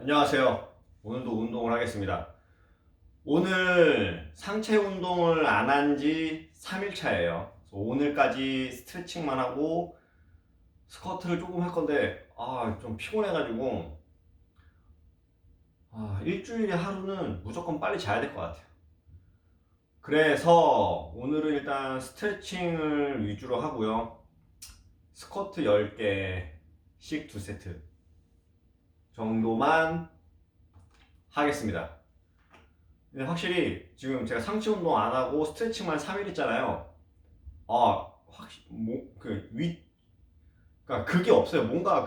안녕하세요. 오늘도 운동을 하겠습니다. 오늘 상체 운동을 안 한 지 3일 차예요. 오늘까지 스트레칭만 하고 스쿼트를 조금 할 건데 좀 피곤해가지고 일주일에 하루는 무조건 빨리 자야 될 것 같아요. 그래서 오늘은 일단 스트레칭을 위주로 하고요. 스쿼트 10개씩 2세트 정도만 하겠습니다. 근데 확실히 지금 제가 상체 운동 안 하고 스트레칭만 3일 했잖아요. 확실히 그러니까 그게 없어요. 뭔가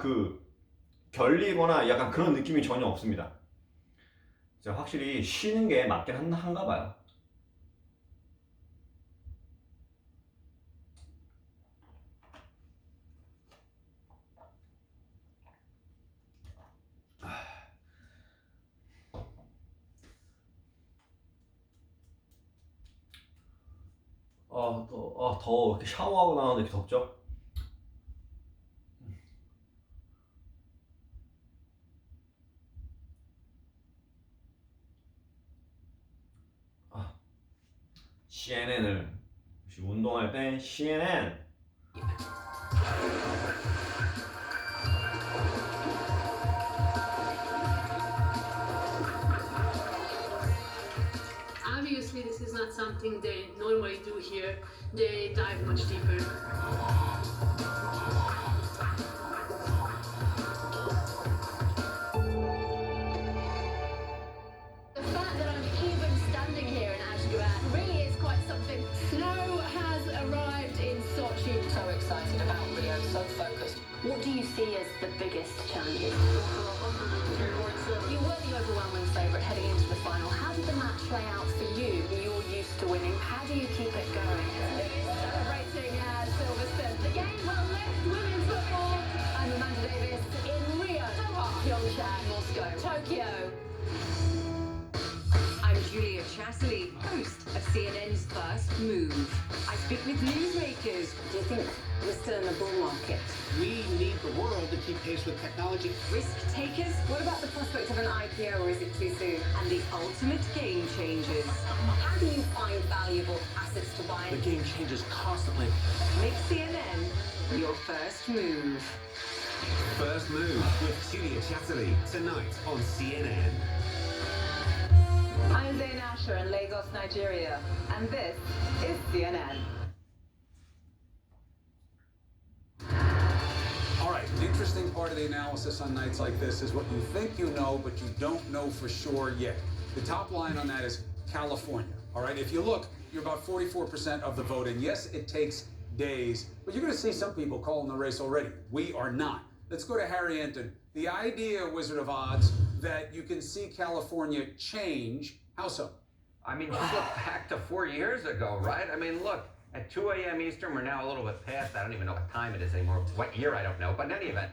결리거나 약간 그런 느낌이 전혀 없습니다. 진짜 확실히 쉬는 게 맞긴 한가 봐요. 더워. 이렇게 샤워하고 나왔는데 이렇게 덥죠? CNN을 운동할 때 CNN. Obviously, this is not something they normally do here. They dive much deeper. The fact that I'm even standing here in Ashgabat really is quite something. Snow has arrived in Sochi. So excited about Rio, so focused. What do you see as the biggest challenges? You were the overwhelming favourite heading into the final. How did the match play out for you? You're used to winning. How do you keep it going? Celebrating Silverstone. The game will lift women's football. I'm Amanda Davis in Rio, Pyeongchang, Moscow, Tokyo. I'm Julia Chatterley, host of CNN's First Move. I speak with newsmakers. Do you think we're still in the bull market? We need the world to keep pace with technology. Risk takers. What about the prospect of an IPO, or is it too soon? And the ultimate game changers. How do you find valuable assets to buy? The game changes constantly. Make CNN your first move. First Move with Julia Chatterley tonight on CNN. I'm Zain Asher in Lagos, Nigeria, and this is CNN. All right, an interesting part of the analysis on nights like this is what you think you know, but you don't know for sure yet. The top line on that is California. All right, if you look, you're about 44% of the vote, and yes, it takes days, but you're going to see some people calling the race already. We are not. Let's go to Harry Enton. The idea, Wizard of Odds, that you can see California change. How so? I mean, just look back to 4 years ago, right? I mean, look, at 2 a.m. Eastern, we're now a little bit past. I don't even know what time it is anymore. What year, I don't know. But in any event,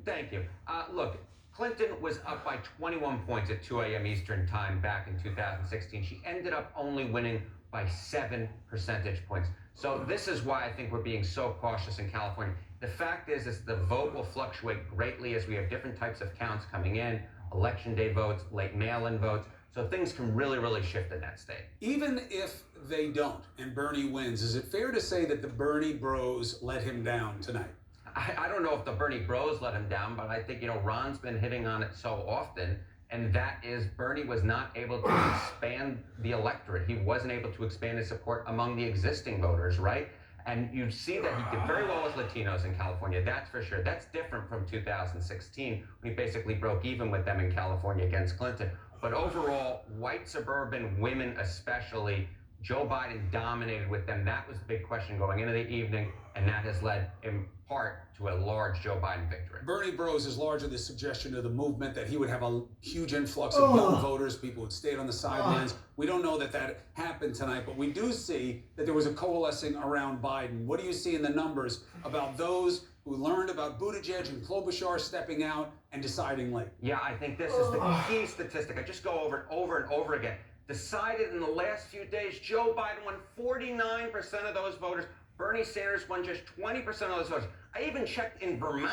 thank you. Look, Clinton was up by 21 points at 2 a.m. Eastern time back in 2016. She ended up only winning by 7 percentage points. So this is why I think we're being so cautious in California. The fact is the vote will fluctuate greatly as we have different types of counts coming in, election day votes, late mail-in votes. So things can really, really shift in that state. Even if they don't and Bernie wins, is it fair to say that the Bernie bros let him down tonight? I don't know if the Bernie bros let him down, but I think, Ron's been hitting on it so often, and that is Bernie was not able to expand the electorate. He wasn't able to expand his support among the existing voters, right? And you see that he did very well with Latinos in California, that's for sure. That's different from 2016, when he basically broke even with them in California against Clinton. But overall, white suburban women especially, Joe Biden dominated with them. That was the big question going into the evening, and that has led in part to a large Joe Biden victory. Bernie Bros is largely the suggestion of the movement that he would have a huge influx of young voters, people who stayed on the sidelines. We don't know that that happened tonight, but we do see that there was a coalescing around Biden. What do you see in the numbers about those who learned about Buttigieg and Klobuchar stepping out and deciding late? Yeah, I think this is the key statistic. I just go over and over again. Decided in the last few days, Joe Biden won 49% of those voters. Bernie Sanders won just 20% of those voters. I even checked in Vermont.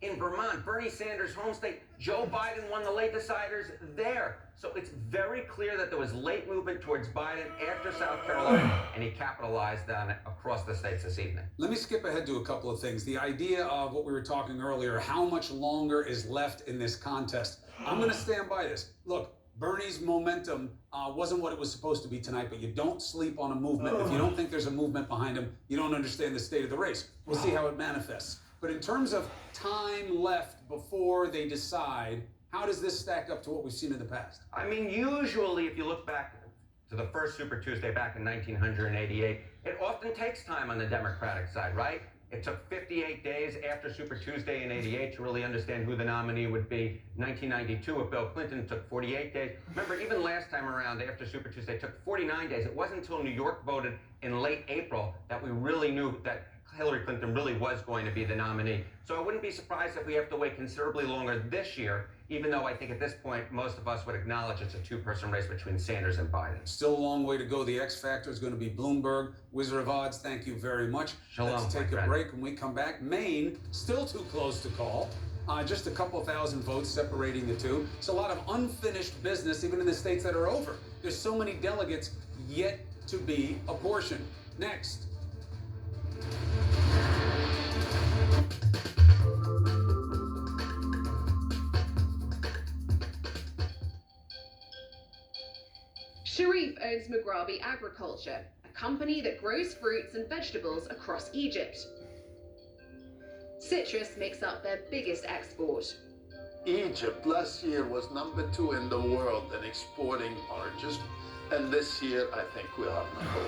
in Vermont, Bernie Sanders' home state. Joe Biden won the late deciders there. So it's very clear that there was late movement towards Biden after South Carolina, and he capitalized on it across the states this evening. Let me skip ahead to a couple of things. The idea of what we were talking earlier, how much longer is left in this contest. I'm going to stand by this. Look, Bernie's momentum wasn't what it was supposed to be tonight, but you don't sleep on a movement. If you don't think there's a movement behind him, you don't understand the state of the race. We'll see how it manifests. But in terms of time left before they decide, how does this stack up to what we've seen in the past? I mean, usually if you look back to the first Super Tuesday back in 1988, it often takes time on the Democratic side, right? It took 58 days after Super Tuesday in 88 to really understand who the nominee would be. 1992 with Bill Clinton, it took 48 days. Remember, even last time around after Super Tuesday, it took 49 days. It wasn't until New York voted in late April that we really knew that Hillary Clinton really was going to be the nominee. So I wouldn't be surprised if we have to wait considerably longer this year, even though I think at this point, most of us would acknowledge it's a two-person race between Sanders and Biden. Still a long way to go. The X Factor is going to be Bloomberg. Wizard of Odds, thank you very much. Shalom, Let's take my a friend. break. When we come back, Maine, still too close to call. Just a couple thousand votes separating the two. It's a lot of unfinished business, even in the states that are over. There's so many delegates yet to be apportioned. Next. Sharif owns Mughrabi Agriculture, a company that grows fruits and vegetables across Egypt. Citrus makes up their biggest export. Egypt last year was #2 in the world in exporting oranges, and this year I think we are #1.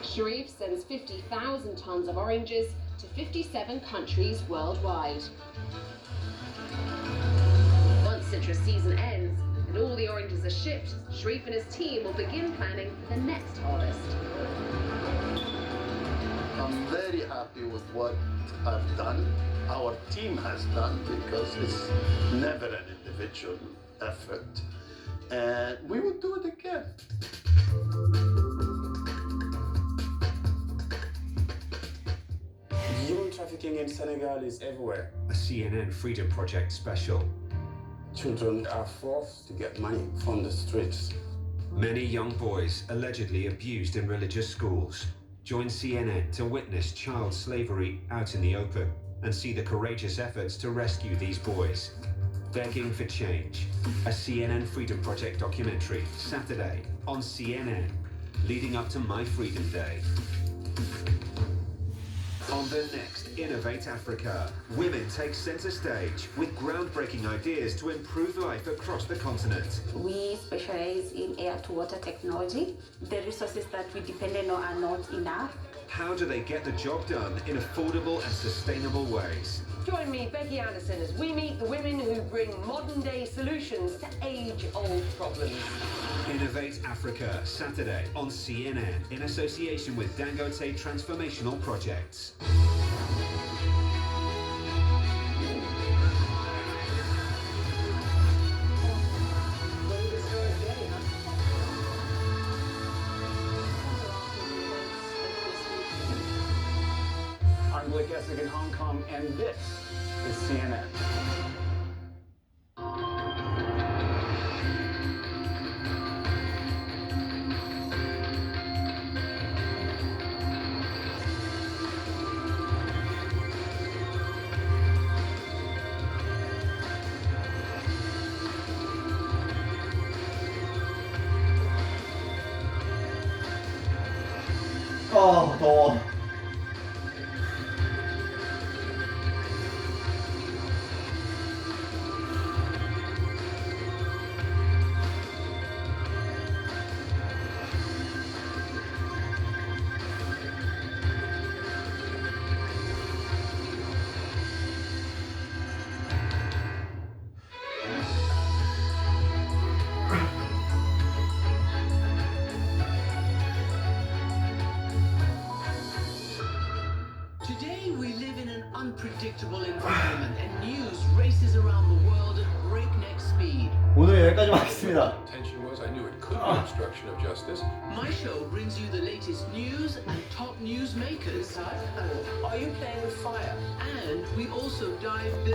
Sharif sends 50,000 tons of oranges to 57 countries worldwide. Once citrus season ends and all the oranges are shipped, Sharif and his team will begin planning for the next harvest. I'm very happy with what I've done, our team has done, because it's never an individual effort. And we will do it again. Human trafficking in Senegal is everywhere. A CNN Freedom Project special. Children are forced to get money from the streets. Many young boys allegedly abused in religious schools. Join CNN to witness child slavery out in the open and see the courageous efforts to rescue these boys. Begging for Change, a CNN Freedom Project documentary, Saturday on CNN, leading up to My Freedom Day. On the next Innovate Africa, women take center stage with groundbreaking ideas to improve life across the continent. We specialize in air-to-water technology. The resources that we depend on are not enough. How do they get the job done in affordable and sustainable ways? Join me, Becky Anderson, as we meet the women who bring modern-day solutions to age-old problems. Innovate Africa, Saturday on CNN, in association with Dangote Transformational Projects. I'm Blake Essig in Hong Kong, and this is CNN. 더워. Today we live in an unpredictable environment and news races around the world at breakneck speed. 오늘 여기까지만 하겠습니다. Intention was, I knew it could be obstruction of justice. My show brings you the latest news and top newsmakers. Are you playing with fire? And we also dive below.